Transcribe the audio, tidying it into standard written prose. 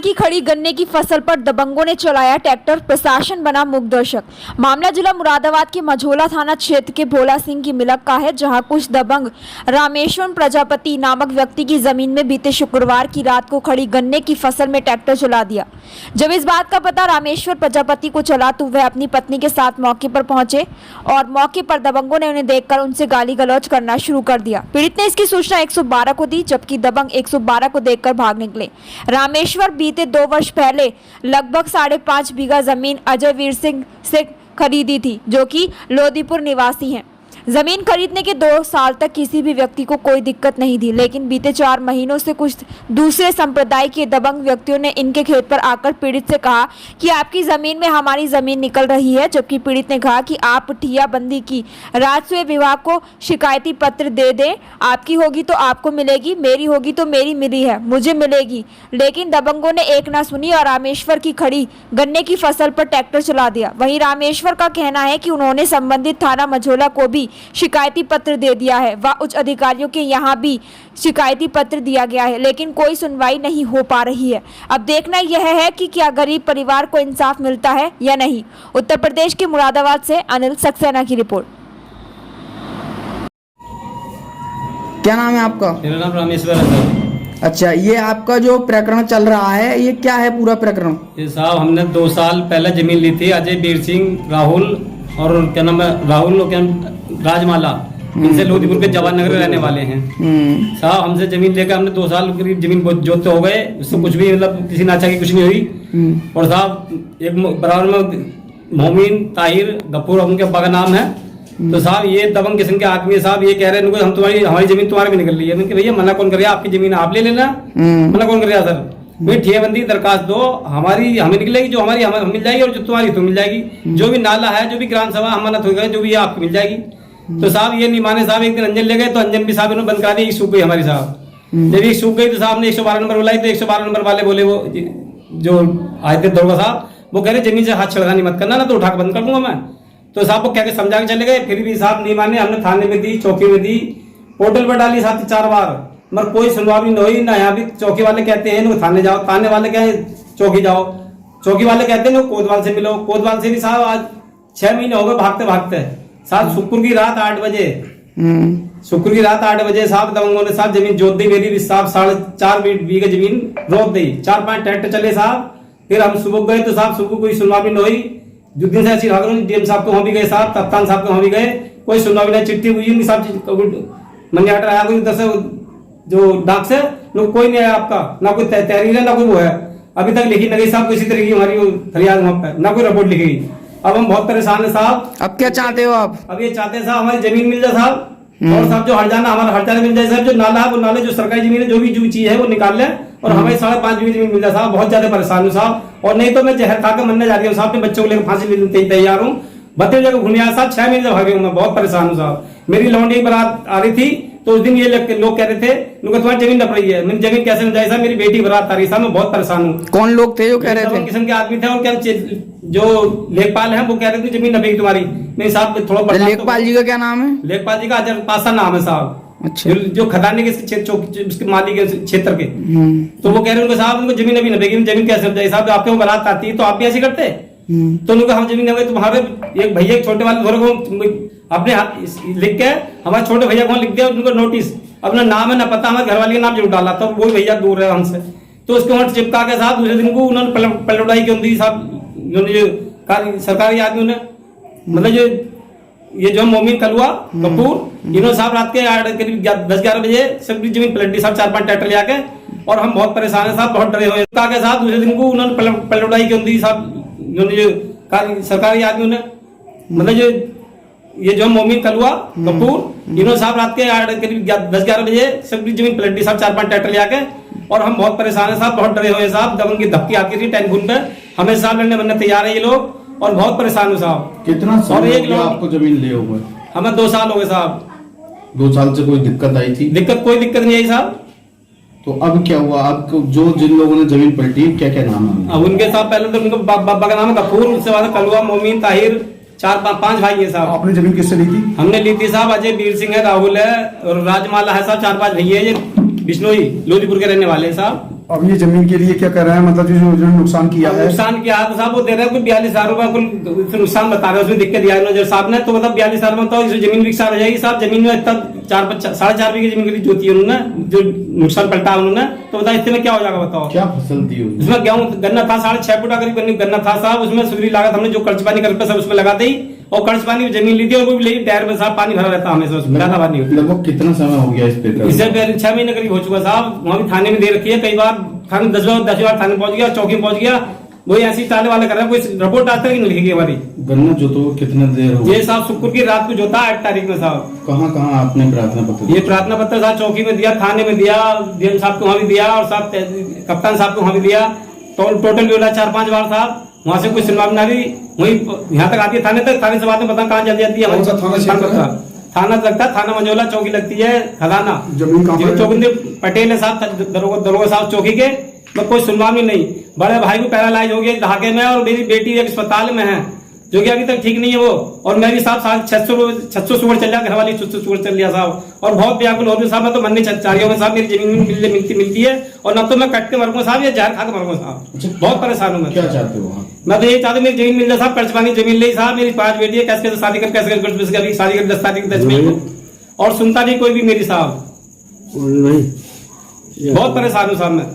की खड़ी गन्ने की फसल पर दबंगों ने चलाया ट्रैक्टर, प्रशासन बना मूकदर्शक। मामला जिला मुरादाबाद के मझोला थाना क्षेत्र के भोला सिंह की मिलक का है, जहां कुछ दबंग रामेश्वर प्रजापति नामक व्यक्ति की जमीन में बीते शुक्रवार की रात को खड़ी गन्ने की फसल में ट्रैक्टर चला दिया। जब इस बात का पता रामेश्वर प्रजापति को चला तो वह अपनी पत्नी के साथ मौके पर पहुंचे और मौके पर दबंगों ने उन्हें देखकर उनसे गाली गलौज करना शुरू कर दिया। पीड़ित ने इसकी सूचना 112 को दी, जबकि दबंग 112 को देखकर भाग निकले। रामेश्वर बीते 2 वर्ष पहले लगभग 5.5 बीघा जमीन अजय वीर सिंह से खरीदी थी, जो कि लोदीपुर निवासी हैं। जमीन खरीदने के 2 साल तक किसी भी व्यक्ति को कोई दिक्कत नहीं थी, लेकिन बीते 4 महीनों से कुछ दूसरे संप्रदाय के दबंग व्यक्तियों ने इनके खेत पर आकर पीड़ित से कहा कि आपकी जमीन में हमारी जमीन निकल रही है, जबकि पीड़ित ने कहा कि आप ठियाबंदी की राजस्व विभाग को शिकायती पत्र दे दें, आपकी होगी तो आपको मिलेगी, मेरी होगी तो मेरी मिली है, मुझे मिलेगी। लेकिन दबंगों ने एक ना सुनी और रामेश्वर की खड़ी गन्ने की फसल पर ट्रैक्टर चला दिया। वहीं रामेश्वर का कहना है कि उन्होंने संबंधित थाना मझोला को भी शिकायती पत्र दे दिया है व उच्च अधिकारियों के यहाँ भी शिकायती पत्र दिया गया है, लेकिन कोई सुनवाई नहीं हो पा रही है। अब देखना यह है कि क्या गरीब परिवार को इंसाफ मिलता है या नहीं। उत्तर प्रदेश के मुरादाबाद से अनिल सक्सेना की रिपोर्ट। क्या नाम है आपका? मेरा नाम रामेश्वर है सर। अच्छा, ये आपका जो प्रकरण चल रहा है, ये क्या है पूरा प्रकरण? ये साहब हमने 2 साल पहले जमीन ली थी अजय वीर सिंह, राहुल और क्या नाम है, राहुल और क्या राजमाला, इनसे लोधीपुर के जवान नगर रहने वाले हैं। साहब हमसे जमीन लेकर हमने 2 साल करीब जमीन जोतते हो गए, उससे कुछ भी मतलब किसी नाचा की कुछ नहीं हुई। और साहब एक बराबर में मोमिन ताहिर गफूर उनके अब्बा का नाम है। तो साहब ये दबंग किस्म के आदमी है साहब, ये कह रहे हैं हम तुम्हारी हमारी जमीन तुम्हारी भी निकल रही है। मैंने भैया मना कौन करे, आपकी जमीन आप ले लेना, मना कौन करे सर। भाई ठेबंदी दरखास्त दो, हमारी हमें निकलेगी, जो हमारी हमें मिल जाएगी और जो तुम्हारी तो मिल जाएगी। जो भी नाला है, जो भी ग्राम सभा अमानत हो गए, जो भी आपको मिल जाएगी। तो साहब ये नहीं माने साहब, एक दिन अंजन ले गए तो अंजन भी साहब इन्होंने बंद करा दी, सूख गई हमारी साहब। जब ये सूख गई तो साहब ने 112 नंबर बुलाई, तो 112 नंबर वाले बोले, वो जो आए थे दरोगा साहब, वो कह रहे जमीन से हाथ छेड़खानी मत करना, ना तो उठा के बंद कर दूंगा मैं। तो साहब को क्या के समझा के चले गए, फिर भी साहब नहीं माने। हमने थाने में दी, चौकी में दी, पोर्टल पर डाली साहब 4 बार, मगर कोई सुनवाई नहीं हुई। ना यहाँ भी चौकी वाले कहते हैं थाने जाओ, थाने वाले कहे चौकी जाओ, चौकी वाले कहते हैं कोतवाल से मिलो, कोतवाल से भी साहब आज 6 महीने हो गए भागते भागते। साहब शुक्र की रात 8 बजे, शुक्र की रात 8 बजे साहब दबंगों ने साहब जमीन जोत दी मेरी भी साहब, 4.5 बीघा जमीन रोक दी। 4-5 ट्रैक्टर चले साहब। फिर हम सुबह गए तो साहब सुबह कोई सुनवाई नहीं हुई। जिस दिन से ऐसी भाग रही, डीएम साहब को वहां भी गए साहब, कप्तान साहब को वहां भी गए, कोई सुनवाई नहीं। चिट्ठी हुई नहीं साहब, मंडी आर्डर आया कोई उधर से, जो डाक से लोग, कोई नहीं आया आपका, ना कोई तहरीर है ना कोई वो है, अभी तक लिखी नहीं साहब किसी तरह की हमारी फरियाद वहां पर, ना कोई रिपोर्ट लिखी गई। अब हम बहुत परेशान है साहब। अब क्या चाहते हो आप? अब ये चाहते हैं साहब हमारी जमीन मिल जाए साहब, और साहब जो हरजाना हमारा हरजाना मिल जाए साहब, जो नाला है वो नाले, जो सरकारी जमीन है, जो भी चीज है वो निकाल ले और हमें 5.5 बीघा जमीन मिल जाए साहब। बहुत ज्यादा परेशान हूँ साहब, और नहीं तो मैं जहर खा के मरने जा रही हूँ साहब, अपने बच्चों को लेकर फांसी लेने तैयार हूँ। बत्ते जगह घूमे आया साहब, 6 महीने से भागे हूँ मैं, बहुत परेशान हूँ साहब। मेरी लौंडी बारात आ रही थी तो उस दिन ये लोग कह रहे थे तुम्हारी जमीन नप रही है। मेरी जमीन कैसे न जाए साहब, मेरी बेटी बारात आ रही साहब, मैं बहुत परेशान हूँ। कौन लोग थे जो कह रहे थे? किस्म के आदमी थे, और क्या जो लेखपाल है वो कह रहे थे जमीन नपेगी तुम्हारी। नहीं साहब थोड़ा लेखपाल जी का क्या नाम है? लेखपाल जी का अजर पासा नाम है साहब। अच्छा। जो खदाने के मालिक है क्षेत्र के, तो वो कह रहे हैं साहब उनको जमीन अभी नपेगी। जमीन कैसे जाए साहब, आपके वो बारात आती है तो आप भी ऐसे करते। तो उनको हम जमीन नपे, तो वहां पे एक भैया छोटे वाले थोड़े को अपने हाथ लिख के हमारे छोटे भैया को लिख दिया उनको नोटिस, अपना नाम है ना पता, हमारे घर वाले का नाम जरूर डाला, तो वो भैया दूर है हमसे। तो उसके वहां चिपका के साहब दूसरे दिन को उन्होंने पलटाई की होती साहब, सरकारी आदमी ने, मतलब जो ये जो मोमिन कलुआ कपूर, इन्होंने साहब रात के करीब 10-11 बजे सब जमीन पलट दी साहब, 4-5 ट्रैक्टर ले आके। और हम बहुत परेशान है साहब, बहुत डरे हुए साहब। दूसरे दिन को उन्होंने पलटाई की होती साहब, सरकारी आदमी ने, मतलब जो ये जो मोमिन कलुआ कपूर, इन्होंने साहब रात के करीब 10-11 बजे सब जमीन पलट दी साहब, 4-5 ट्रैक्टर ले आके। और हम बहुत परेशान है साहब, बहुत डरे हुए साहब, दबंग की धपकी आती थी टेलीफोन पे, हमें साहब लड़ने बनने तैयार है ये लोग, और बहुत परेशान हूँ साहब। कितना समय हो गया आपको जमीन लिए हुए? हमें 2 साल हो गए साहब। 2 साल से कोई दिक्कत आई थी? कोई दिक्कत नहीं आई साहब। तो अब क्या हुआ? आपको जो जिन लोगों ने जमीन पलटी, क्या क्या नाम है? अब उनके साहब पहले तो उनको बाबा का नाम गफूर, उसके बाद कलुआ, मोमिन, ताहिर, 4-5 भाई है साहब। आपने जमीन किससे ली थी? हमने ली थी साहब अजय वीर सिंह है, राहुल है और राजमाला है साहब, 4-5 भैया, ये बिश्नोई लोधीपुर के रहने वाले हैं साहब। अब ये जमीन के लिए क्या कर रहे हैं, मतलब जो नुकसान किया है? नुकसान किया है तो साहब वो दे रहे हैं कुल 42,000 रुपए कुल नुकसान बता रहे हैं, उसमें दिक्कत दिया है नजर साहब ने, तो मतलब 42,000 में बताओ इस जमीन विकसा रह जाएगी साहब। जमीन में इतना 4.5 बीघे जमीन की जोती है उन्होंने, जो नुकसान पलटा उन्होंने, तो बताओ इससे में क्या हो जाएगा बताओ। क्या फसल दी हुई? उसमें गेहूं गन्ना था 6.5 फुट करीब गन्ना था साहब, उसमें सुधरी लागत हमने जो खर्च पानी कर सब उसमें लगा दी, और खर्च पानी में जमीन ली थी, और वो भी लेकिन टायर में साहब पानी भरा रहता हमेशा, उसमें ज्यादा पानी होती है। लगभग कितना समय हो गया इस पे? इससे पहले 6 महीने करीब हो चुका साहब, वहाँ भी थाने में दे रखी है, कई बार थाने 10 बार थाने पहुंच गया, चौकी में पहुंच गया, वही ऐसी चाले वाले कर रहे हैं, कोई रिपोर्ट आता है कि नहीं लिखेगी हमारी। गन्ना जोतो कितने देर हो? ये साहब शुक्र की रात को जोता 8 तारीख में साहब। कहाँ कहाँ आपने प्रार्थना पत्र? ये प्रार्थना पत्र साहब चौकी में दिया, थाने में दिया, डीएम साहब को वहाँ भी दिया, और साहब कप्तान साहब को वहाँ भी दिया, तो टोटल भी बोला 4-5 बार साहब, वहाँ से कोई सुनवाई ना रही, वही यहाँ तक आती है थाने तक, थाने से बात में पता कहाँ चल जाती है हमारी। थाना लगता है, थाना मंझोला, चौकी लगती है खदाना, जमीन कहाँ पर है? चौकिंदर पटेल है साहब, दरोगा साहब चौकी के, तो कोई सुनवाई नहीं। बड़े भाई को पैरालाइज हो गया ढाके में, और मेरी बेटी एक अस्पताल में है, जो कि अभी तक ठीक नहीं है वो, और मैं भी साहब 600 शुगर चल गया, घर वाली 600 शुगर चल लिया साहब, और बहुत व्याकुल हो रही साहब, मैं तो मरने चाह रही हूँ साहब, मेरी जमीन मिलती है, और न तो मैं कट के मरूंगा साहब या जहर खा के मरूंगा साहब, बहुत परेशान हूँ मैं। क्या चाहते हो? मैं तो यही चाहता हूँ मेरी जमीन मिल जाए साहब, कर्ज पानी जमीन ले साहब, मेरी 5 बेटी है, कैसे शादी कर अभी शादी कर 10 तारीख 10 मई को, और सुनता नहीं कोई भी मेरी साहब, बहुत परेशान हूँ साहब मैं।